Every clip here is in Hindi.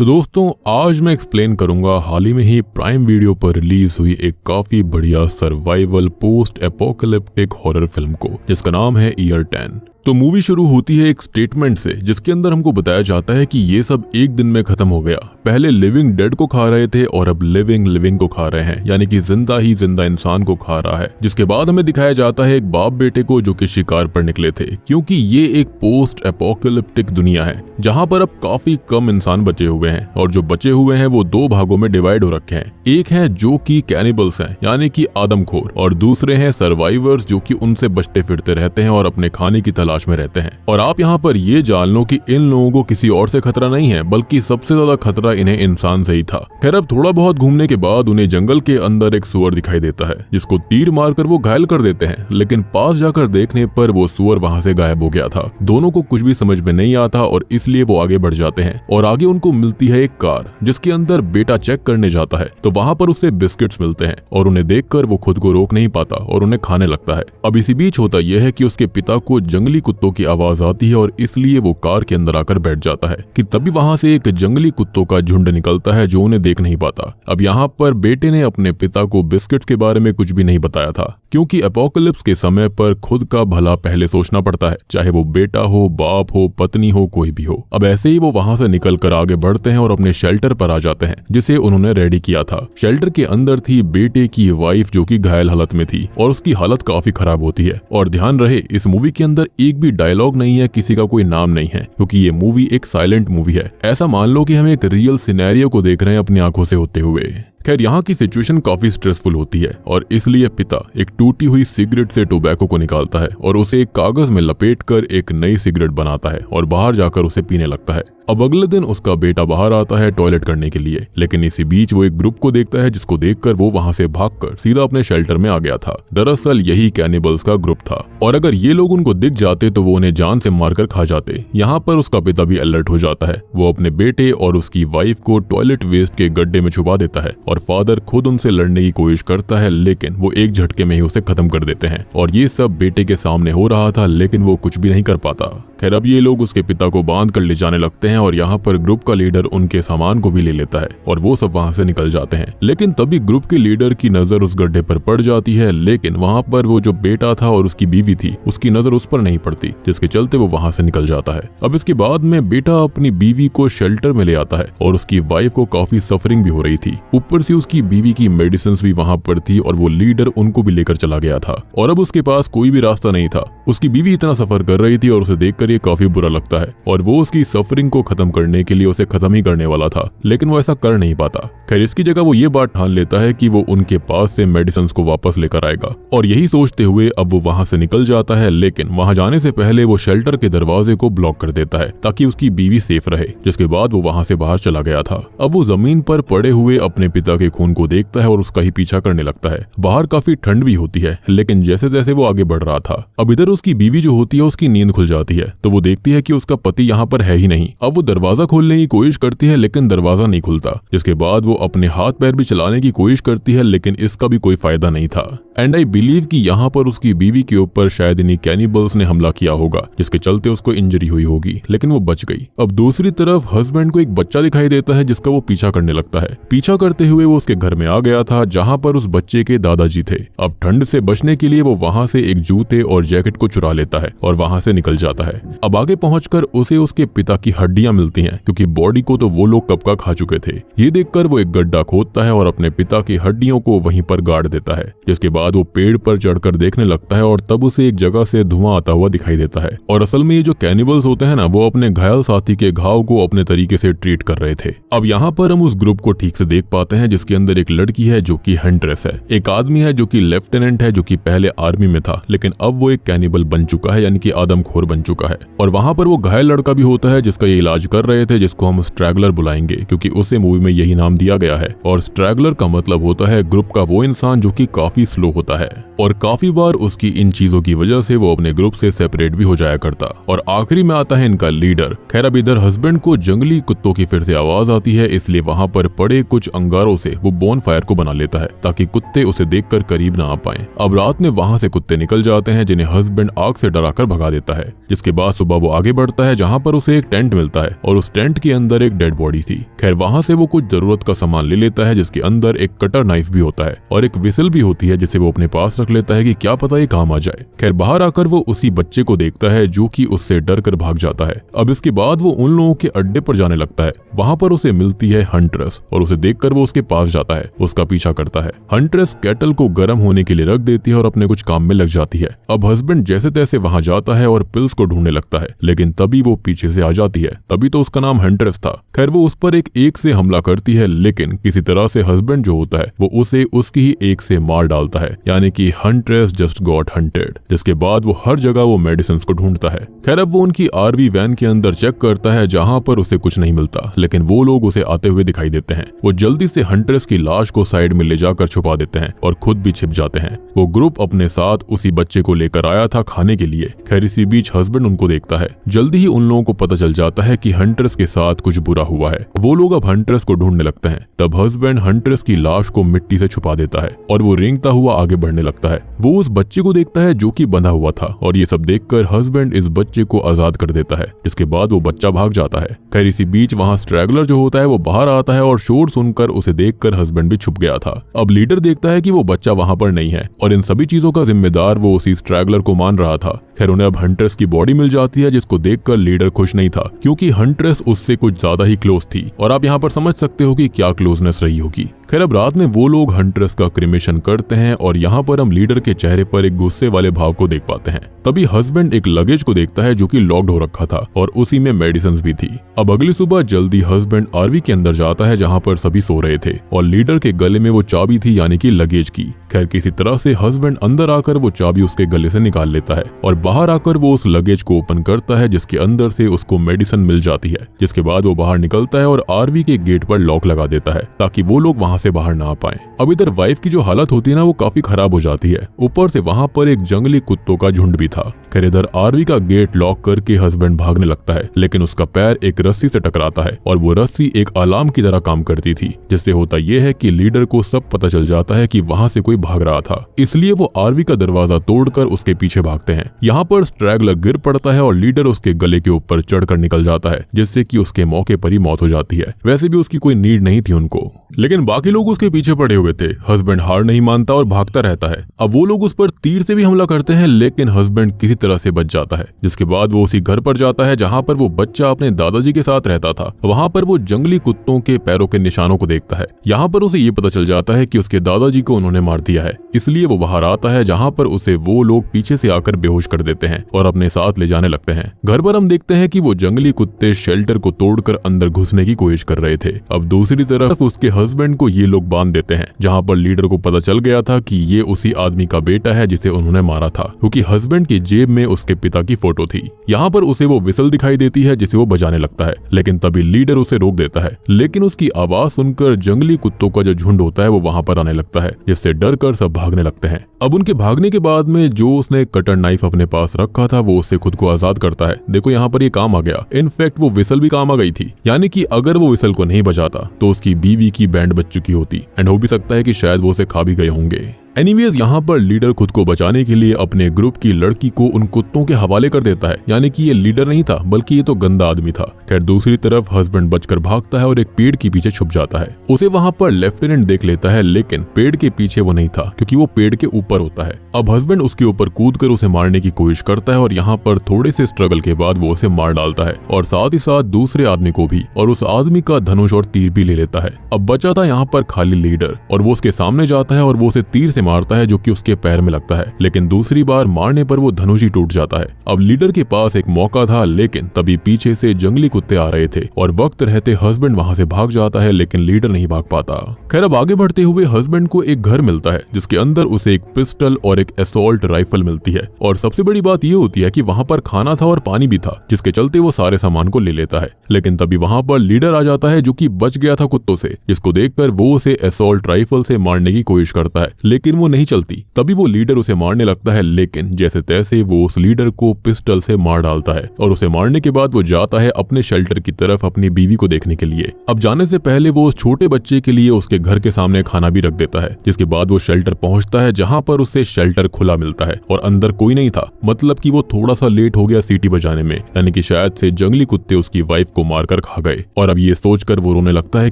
तो दोस्तों आज मैं एक्सप्लेन करूंगा हाल ही में ही प्राइम वीडियो पर रिलीज हुई एक काफी बढ़िया survival post apocalyptic horror film को जिसका नाम है ईयर 10। तो मूवी शुरू होती है एक स्टेटमेंट से जिसके अंदर हमको बताया जाता है कि ये सब एक दिन में खत्म हो गया। पहले लिविंग डेड को खा रहे थे और अब लिविंग को खा रहे हैं, यानी कि जिंदा ही जिंदा इंसान को खा रहा है। जिसके बाद हमें दिखाया जाता है एक बाप बेटे को जो कि शिकार पर निकले थे, क्योंकि ये एक पोस्ट एपोकलिप्टिक दुनिया है जहाँ पर अब काफी कम इंसान बचे हुए हैं और जो बचे हुए हैं वो दो भागों में डिवाइड हो रखे हैं। एक है जो कि कैनिबल्स हैं यानी कि आदमखोर, और दूसरे हैं सर्वाइवर्स जो कि उनसे बचते फिरते रहते हैं और अपने खाने की तलाश में रहते हैं। और आप यहाँ पर ये जान लो कि इन लोगों को किसी और से खतरा नहीं है, बल्कि सबसे ज्यादा खतरा इन्हें इंसान से ही था। खैर अब थोड़ा बहुत घूमने के बाद उन्हें जंगल के अंदर एक सुअर दिखाई देता है जिसको तीर मारकर वो घायल कर देते हैं, लेकिन पास जाकर देखने पर वो सुअर वहां से गायब हो गया था। दोनों को कुछ भी समझ में नहीं आता और इसलिए वो आगे बढ़ जाते हैं और आगे उनको मिलती है एक कार जिसके अंदर बेटा चेक करने जाता है तो वहां पर उसे बिस्किट्स मिलते हैं और उन्हें देखकर वो खुद को रोक नहीं पाता और उन्हें खाने लगता है। अब इसी बीच होता यह है कि उसके पिता को जंगली कुत्तों की आवाज आती है और इसलिए वो कार के अंदर आकर बैठ जाता है कि तभी वहां से एक जंगली कुत्तों का झुंड निकलता है जो उन्हें देख नहीं पाता। अब यहाँ पर बेटे ने अपने पिता को बिस्किट्स के बारे में कुछ भी नहीं बताया था, क्योंकि एपोकलिप्स के समय पर खुद का भला पहले सोचना पड़ता है, चाहे वो बेटा हो, बाप हो, पत्नी हो, कोई भी हो। अब ऐसे ही वो वहां से निकल कर आगे बढ़ते हैं और अपने शेल्टर पर आ जाते हैं जिसे उन्होंने रेडी किया था। शेल्टर के अंदर थी बेटे की वाइफ जो कि घायल हालत में थी और उसकी हालत काफी खराब होती है। और ध्यान रहे इस मूवी के अंदर एक भी डायलॉग नहीं है, किसी का कोई नाम नहीं है, क्योंकि ये मूवी एक साइलेंट मूवी है। ऐसा मान लो कि हम एक रियल सिनेरियो को देख रहे हैं अपनी आंखों से होते हुए। खैर यहाँ की सिचुएशन काफी स्ट्रेसफुल होती है और इसलिए पिता एक टूटी हुई सिगरेट से टोबैको को निकालता है और उसे एक कागज में लपेटकर एक नई सिगरेट बनाता है और बाहर जाकर उसे पीने लगता है। अब अगले दिन उसका बेटा बाहर आता है टॉयलेट करने के लिए, लेकिन इसी बीच वो एक ग्रुप को देखता है जिसको देखकर वो वहां से भागकर सीधा अपने शेल्टर में आ गया था। दरअसल यही कैनिबल्स का ग्रुप था और अगर ये लोग उनको दिख जाते तो वो उन्हें जान से मारकर खा जाते। यहाँ पर उसका पिता भी अलर्ट हो जाता है। वो अपने बेटे और उसकी वाइफ को टॉयलेट वेस्ट के गड्ढे में छुपा देता है और फादर खुद उनसे लड़ने की कोशिश करता है, लेकिन वो एक झटके में ही उसे खत्म कर देते हैं। और ये सब बेटे के सामने हो रहा था, लेकिन वो कुछ भी नहीं कर पाता। खैर अब ये लोग उसके पिता को बांध कर ले जाने लगते हैं और यहाँ पर ग्रुप का लीडर उनके सामान को भी ले लेता है और वो सब वहां से निकल जाते हैं। लेकिन तभी ग्रुप के लीडर की नजर उस गड्ढे पर पड़ जाती है, लेकिन वहां पर वो जो बेटा था और उसकी बीवी थी उसकी नजर उस पर नहीं पड़ती, जिसके चलते वो वहां से निकल जाता है। अब इसके बाद में बेटा अपनी बीवी को शेल्टर में ले आता है और उसकी वाइफ को काफी सफरिंग भी हो रही थी। ऊपर से उसकी बीवी की मेडिसिन भी वहां पर थी और वो लीडर उनको भी लेकर चला गया था और अब उसके पास कोई भी रास्ता नहीं था। उसकी बीवी इतना सफर कर रही थी और उसे देखकर ये काफी बुरा लगता है और वो उसकी सफरिंग को खत्म करने के लिए उसे खत्म ही करने वाला था, लेकिन वो ऐसा कर नहीं पाता। खैर इसकी जगह वो ये बात ठान लेता है कि वो उनके पास से मेडिसिन को वापस लेकर आएगा और यही सोचते हुए अब वो वहां से निकल जाता है, लेकिन वहां जाने से पहले वो शेल्टर के दरवाजे को ब्लॉक कर देता है ताकि उसकी बीवी सेफ रहे। जिसके बाद वो वहां से बाहर चला गया था। अब वो जमीन पर पड़े हुए अपने पिता के खून को देखता है और उसका ही पीछा करने लगता है। बाहर काफी ठंड भी होती है, लेकिन जैसे जैसे वो आगे बढ़ रहा था अब इधर उसकी बीवी जो होती है उसकी नींद खुल जाती है तो वो देखती है कि उसका पति यहाँ पर है ही नहीं। अब वो दरवाजा खोलने की कोशिश करती है, लेकिन दरवाजा नहीं खुलता। जिसके बाद वो अपने हाथ पैर भी चलाने की कोशिश करती है, लेकिन इसका भी कोई फायदा नहीं था। एंड आई बिलीव कि यहाँ पर उसकी बीवी के ऊपर शायद इन्हीं कैनिबल्स ने हमला किया होगा, जिसके चलते उसको इंजरी हुई होगी, लेकिन वो बच गई। अब दूसरी तरफ हस्बैंड को एक बच्चा दिखाई देता है जिसका वो पीछा करने लगता है। पीछा करते हुए वो उसके घर में आ गया था जहाँ पर उस बच्चे के दादाजी थे। अब ठंड से बचने के लिए वो वहां से एक जूते और जैकेट को चुरा लेता है और वहां से निकल जाता है। अब आगे पहुंचकर उसे उसके पिता की हड्डियां मिलती हैं, क्योंकि बॉडी को तो वो लोग कब का खा चुके थे। ये देखकर वो एक गड्ढा खोदता है और अपने पिता की हड्डियों को वहीं पर गाड़ देता है। जिसके बाद वो पेड़ पर चढ़कर देखने लगता है और तब उसे एक जगह से धुआं आता हुआ दिखाई देता है। और असल में ये जो कैनिबल्स होते हैं ना, वो अपने घायल साथी के घाव को अपने तरीके से ट्रीट कर रहे थे। अब यहाँ पर हम उस ग्रुप को ठीक से देख पाते हैं जिसके अंदर एक लड़की है जो कि हंट्रेस है, एक आदमी है जो कि लेफ्टिनेंट है जो कि पहले आर्मी में था, लेकिन अब वो एक कैनिबल बन चुका है, यानी कि आदमखोर बन चुका है। और वहां पर वो घायल लड़का भी होता है जिसका ये इलाज कर रहे थे, जिसको हम स्ट्रैगलर बुलाएंगे क्योंकि उसे मूवी में यही नाम दिया गया है। और स्ट्रैगलर का मतलब होता है ग्रुप का वो इंसान जो कि काफी स्लो होता है और काफी बार उसकी इन चीजों की वजह से वो अपने ग्रुप से सेपरेट भी हो जाया करता। और आखिरी में आता है इनका लीडर। खैर अब इधर हस्बैंड को जंगली कुत्तों की फिर से आवाज आती है, इसलिए वहां पर पड़े कुछ अंगारों से वो बोन फायर को बना लेता है ताकि कुत्ते उसे देखकर करीब ना आ पाए। अब रात में वहां से कुत्ते निकल जाते हैं जिन्हें हस्बैंड आग से डराकर भगा देता है। जिसके बाद सुबह वो आगे बढ़ता है जहां पर उसे एक टेंट मिलता है और उस टेंट के अंदर एक डेड बॉडी थी। खैर वहां से वो कुछ जरूरत का सामान ले लेता है जिसके अंदर एक कटर नाइफ भी होता है और एक विसल भी होती है जिसे वो अपने पास रख लेता है कि क्या पता ये काम आ जाए। खैर बाहर आकर वो उसी बच्चे को देखता है जो कि उससे डर कर भाग जाता है। अब इसके बाद वो उन लोगों के अड्डे पर जाने लगता है। वहां पर उसे मिलती है हंट्रेस और उसे देखकर वो उसके पास जाता है, उसका पीछा करता है। हंट्रेस केटल को गर्म होने के लिए रख देती है और अपने कुछ काम में लग जाती है। अब हस्बैंड जैसे तैसे वहां जाता है और पिल्स को ढूंढने लगता है, लेकिन तभी वो पीछे से आ जाती है। तभी तो उसका नाम हंट्रेस था। खैर वो उस पर एक से हमला करती है, लेकिन किसी तरह से हस्बैंड जो होता है वो उसे उसकी ही एक से मार डालता है, यानी कि हंट्रेस जस्ट गॉट हंटेड। जिसके बाद वो हर जगह वो मेडिसिन को ढूंढता है। खैर अब वो उनकी आरवी वैन के अंदर चेक करता है जहां पर उसे कुछ नहीं मिलता, लेकिन वो लोग उसे आते हुए दिखाई देते हैं। वो जल्दी से हंट्रेस की लाश को साइड में ले जाकर छुपा देते हैं और खुद भी छिप जाते हैं। वो ग्रुप अपने साथ उसी बच्चे को लेकर आया था खाने के लिए। खैर इसी बीच हस्बैंड उनको देखता है। जल्दी ही उन लोगों को पता चल जाता है कि हंट्रेस के साथ कुछ बुरा हुआ है। वो लोग अब हंट्रेस को ढूंढने लगते हैं। तब हस्बैंड हंट्रेस की लाश को मिट्टी से छुपा देता है और वो रेंगता हुआ आगे बढ़ने लगता है। वो उस बच्चे को देखता है जो कि बंधा हुआ था और ये सब देखकर हस्बैंड इस बच्चे को आजाद कर देता है। जिसके बाद वो बच्चा भाग जाता है। खैर इसी बीच वहां स्ट्रैगलर जो होता है वो बाहर आता है और शोर सुनकर उसे देखकर हस्बैंड भी छुप गया था। अब लीडर देखता है कि वो बच्चा वहां पर नहीं है और इन सभी चीजों का जिम्मेदार वो उसी स्ट्रैगलर को मान रहा था। खैर उन्हें अब हंट्रेस की बॉडी मिल जाती है जिसको देखकर लीडर खुश नहीं था, क्योंकि हंट्रेस उससे कुछ ज्यादा ही क्लोज थी और आप यहाँ पर समझ सकते हो कि क्या क्लोजनेस रही होगी। खैर अब रात में वो लोग हंट्रेस का क्रिमेशन करते हैं और यहाँ पर हम लीडर के चेहरे पर एक गुस्से वाले भाव को देख पाते हैं। तभी हस्बैंड एक लगेज को देखता है जो कि लॉक्ड हो रखा था और उसी में मेडिसिन भी थी। अब अगली सुबह जल्दी हस्बैंड आरवी के अंदर जाता है जहाँ पर सभी सो रहे थे और लीडर के गले में वो चाबी थी, यानी कि लगेज की। खैर किसी तरह से हस्बैंड अंदर आकर वो चाबी उसके गले से निकाल लेता है और बाहर आकर वो उस लगेज को ओपन करता है जिसके अंदर से उसको मेडिसिन मिल जाती है। जिसके बाद वो बाहर निकलता है और आरवी के गेट पर लॉक लगा देता है ताकि वो लोग वहां से बाहर ना आ पाए। अब इधर वाइफ की जो हालत होती है ना वो काफी खराब हो जाती है। ऊपर से वहां पर एक जंगली कुत्तों का झुंड भी था। खैर इधर आरवी का गेट लॉक करके हस्बैंड भागने लगता है, लेकिन उसका पैर एक रस्सी से टकराता है और वो रस्सी एक अलार्म की तरह काम करती थी, जिससे होता यह है कि लीडर को सब पता चल जाता है कि वहां से कोई भाग रहा था। इसलिए वो आरवी का दरवाजा तोड़कर उसके पीछे भागते हैं। यहाँ पर स्ट्रैगलर गिर पड़ता है और लीडर उसके गले के ऊपर चढ़कर निकल जाता है, जिससे कि उसके मौके पर ही मौत हो जाती है। वैसे भी उसकी कोई नीड नहीं थी उनको, लेकिन बाकी लोग उसके पीछे पड़े हुए थे। हस्बैंड हार नहीं मानता और भागता रहता है। अब वो लोग उस पर तीर से भी हमला करते हैं, लेकिन हस्बैंड किसी तरह से बच जाता है। जिसके बाद वो उसी घर पर जाता है जहाँ पर वो बच्चा अपने दादाजी के साथ रहता था। वहाँ पर वो जंगली कुत्तों के पैरों के निशानों को देखता है। यहाँ पर उसे ये पता चल जाता है कि उसके दादाजी को उन्होंने मार दिया है। इसलिए वो बाहर आता है जहाँ पर उसे वो लोग पीछे से आकर बेहोश कर देते हैं और अपने साथ ले जाने लगते हैं। घर पर हम देखते हैं कि वो जंगली कुत्ते शेल्टर को तोड़कर अंदर घुसने की कोशिश कर रहे थे। अब दूसरी तरफ उसके हस्बैंड को ये लोग बांध देते हैं, जहाँ पर लीडर को पता चल गया था कि ये उसी आदमी का बेटा है जिसे उन्होंने मारा था, क्योंकि हस्बैंड की जेब में उसके पिता की फोटो थी। यहाँ पर उसे वो विसल दिखाई देती है जिसे वो बजाने लगता है, लेकिन तभी लीडर उसे रोक देता है। लेकिन उसकी आवाज सुनकर जंगली कुत्तों का जो झुंड होता है वो वहां पर आने लगता है, जिससे डर कर सब भागने लगते हैं। अब उनके भागने के बाद में जो उसने कटर नाइफ अपने पास रखा था वो उससे खुद को आजाद करता है। देखो यहाँ पर ये काम आ गया। इनफैक्ट वो विसल भी काम आ गई थी, यानी कि अगर वो विसल को नहीं बजाता तो उसकी बीवी की बैंड बज चुकी होती एंड हो भी सकता है कि शायद वो उसे खा भी गए होंगे। एनीवेज यहाँ पर लीडर खुद को बचाने के लिए अपने ग्रुप की लड़की को उन कुत्तों के हवाले कर देता है, यानी कि ये लीडर नहीं था बल्कि ये तो गंदा आदमी था। खैर दूसरी तरफ हस्बैंड बचकर भागता है और एक पेड़ के पीछे छुप जाता है। उसे वहाँ पर लेफ्टिनेंट देख लेता है, लेकिन पेड़ के पीछे वो नहीं था क्योंकि वो पेड़ के ऊपर होता है। अब हस्बैंड उसके ऊपर कूदकर उसे मारने की कोशिश करता है और यहाँ पर थोड़े से स्ट्रगल के बाद वो उसे मार डालता है और साथ ही साथ दूसरे आदमी को भी, और उस आदमी का धनुष और तीर भी ले लेता है। अब बचा था यहाँ पर खाली लीडर और वो उसके सामने जाता है और वो उसे तीर से मारता है जो कि उसके पैर में लगता है, लेकिन दूसरी बार मारने पर वो धनुष ही टूट जाता है। अब लीडर के पास एक मौका था, लेकिन तभी पीछे से जंगली कुत्ते आ रहे थे और वक्त रहते हस्बैंड वहां से भाग जाता है, लेकिन लीडर नहीं भाग पाता। खैर अब आगे बढ़ते हुए हस्बैंड को एक घर मिलता है जिसके अंदर उसे एक पिस्टल और एक असॉल्ट राइफल मिलती है, और सबसे बड़ी बात ये होती है कि वहां पर खाना था और पानी भी था, जिसके चलते वो सारे सामान को ले लेता है। लेकिन तभी वहां पर लीडर आ जाता है जो कि बच गया था कुत्तों से, जिसको देखकर वो उसे असॉल्ट राइफल से मारने की कोशिश करता है, लेकिन लेकिन वो नहीं चलती। तभी वो लीडर उसे मारने लगता है, लेकिन जैसे तैसे वो उस लीडर को पिस्टल से मार डालता है और उसे मारने के बाद वो जाता है अपने शेल्टर की तरफ अपनी बीवी को देखने के लिए। अब जाने से पहले वो उस छोटे बच्चे के लिए उसके घर के सामने खाना भी रख देता है, जिसके बाद वो शेल्टर पहुंचता है जहां पर उसे शेल्टर खुला मिलता है और अंदर कोई नहीं था। मतलब कि वो थोड़ा सा लेट हो गया सीटी बजाने में, यानी कि शायद से जंगली कुत्ते उसकी वाइफ को मारकर खा गए। और अब ये सोचकर वो रोने लगता है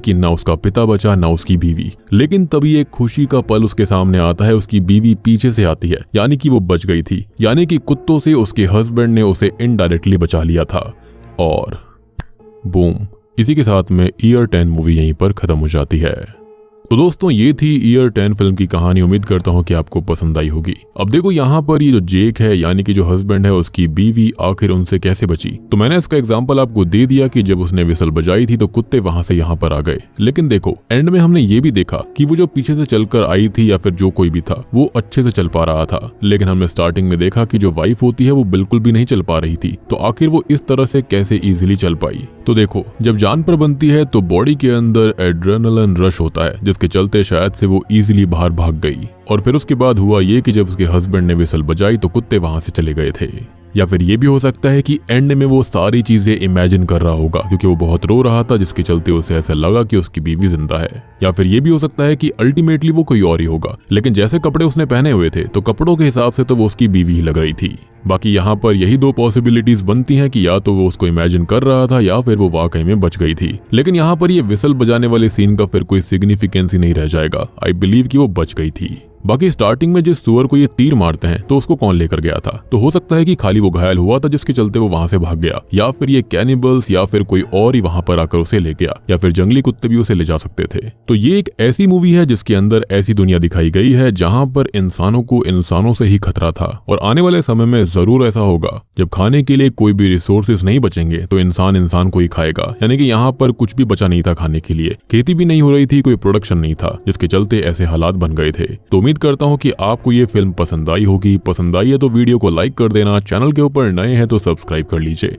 कि ना उसका पिता बचा ना उसकी बीवी। लेकिन तभी एक खुशी का पल उसके सामने आता है, उसकी बीवी पीछे से आती है, यानी कि वो बच गई थी, यानी कि कुत्तों से उसके हस्बैंड ने उसे इनडायरेक्टली बचा लिया था। और बूम, इसी के साथ में ईयर 10 मूवी यहीं पर खत्म हो जाती है। तो दोस्तों ये थी ईयर 10 फिल्म की कहानी। उम्मीद करता हूँ कि आपको पसंद आई होगी। अब देखो यहाँ पर ये जो जेक है, यानी कि जो हस्बैंड है, उसकी बीवी आखिर उनसे कैसे बची। तो मैंने इसका एग्जांपल आपको दे दिया कि जब उसने विसल बजाई थी तो कुत्ते वहां से यहाँ पर आ गए। लेकिन देखो एंड में हमने ये भी देखा कि वो जो पीछे से चलकर आई थी या फिर जो कोई भी था वो अच्छे से चल पा रहा था। लेकिन हमने स्टार्टिंग में देखा कि जो वाइफ होती है वो बिल्कुल भी नहीं चल पा रही थी। तो आखिर वो इस तरह से कैसे इजीली चल पाई। तो देखो जब जान पर बनती है तो बॉडी के अंदर एड्रेनलिन रश होता है, जिसके चलते शायद से वो इजीली बाहर भाग गई। और फिर उसके बाद हुआ ये कि जब उसके हस्बैंड ने विसल बजाई तो कुत्ते वहां से चले गए थे। या फिर ये भी हो सकता है कि एंड में वो सारी चीजें इमेजिन कर रहा होगा, क्योंकि वो बहुत रो रहा था, जिसके चलते उसे ऐसा लगा कि उसकी बीवी जिंदा है। या फिर ये भी हो सकता है कि अल्टीमेटली वो कोई और ही होगा, लेकिन जैसे कपड़े उसने पहने हुए थे तो कपड़ों के हिसाब से तो वो उसकी बीवी ही लग रही थी। बाकी यहाँ पर यही दो पॉसिबिलिटीज बनती हैं कि या तो वो उसको इमेजिन कर रहा था या फिर वो वाकई में बच गई थी। लेकिन यहाँ पर ये विसल बजाने वाले सीन का फिर कोई सिग्निफिकेंस ही नहीं रह जाएगा। आई बिलीव कि वो बच गई थी। बाकी स्टार्टिंग में जिस सुअर को ये तीर मारते हैं तो उसको कौन लेकर गया था, तो हो सकता है कि खाली वो घायल हुआ था जिसके चलते वो वहां से भाग गया, या फिर ये कैनिबल्स या फिर कोई और ही वहां पर आकर उसे ले गया, या फिर जंगली कुत्ते भी उसे ले जा सकते थे। तो ये एक ऐसी मूवी है जिसके अंदर ऐसी दुनिया दिखाई गई है जहां पर इंसानों को इंसानों से ही खतरा था। और आने वाले समय में जरूर ऐसा होगा जब खाने के लिए कोई भी रिसोर्सेज नहीं बचेंगे तो इंसान इंसान को ही खाएगा। यानी कि यहाँ पर कुछ भी बचा नहीं था खाने के लिए, खेती भी नहीं हो रही थी, कोई प्रोडक्शन नहीं था, जिसके चलते ऐसे हालात बन गए थे। तो उम्मीद करता हूँ कि आपको ये फिल्म पसंद आई होगी। पसंद आई है तो वीडियो को लाइक कर देना, चैनल के ऊपर नए हैं तो सब्सक्राइब कर लीजिए।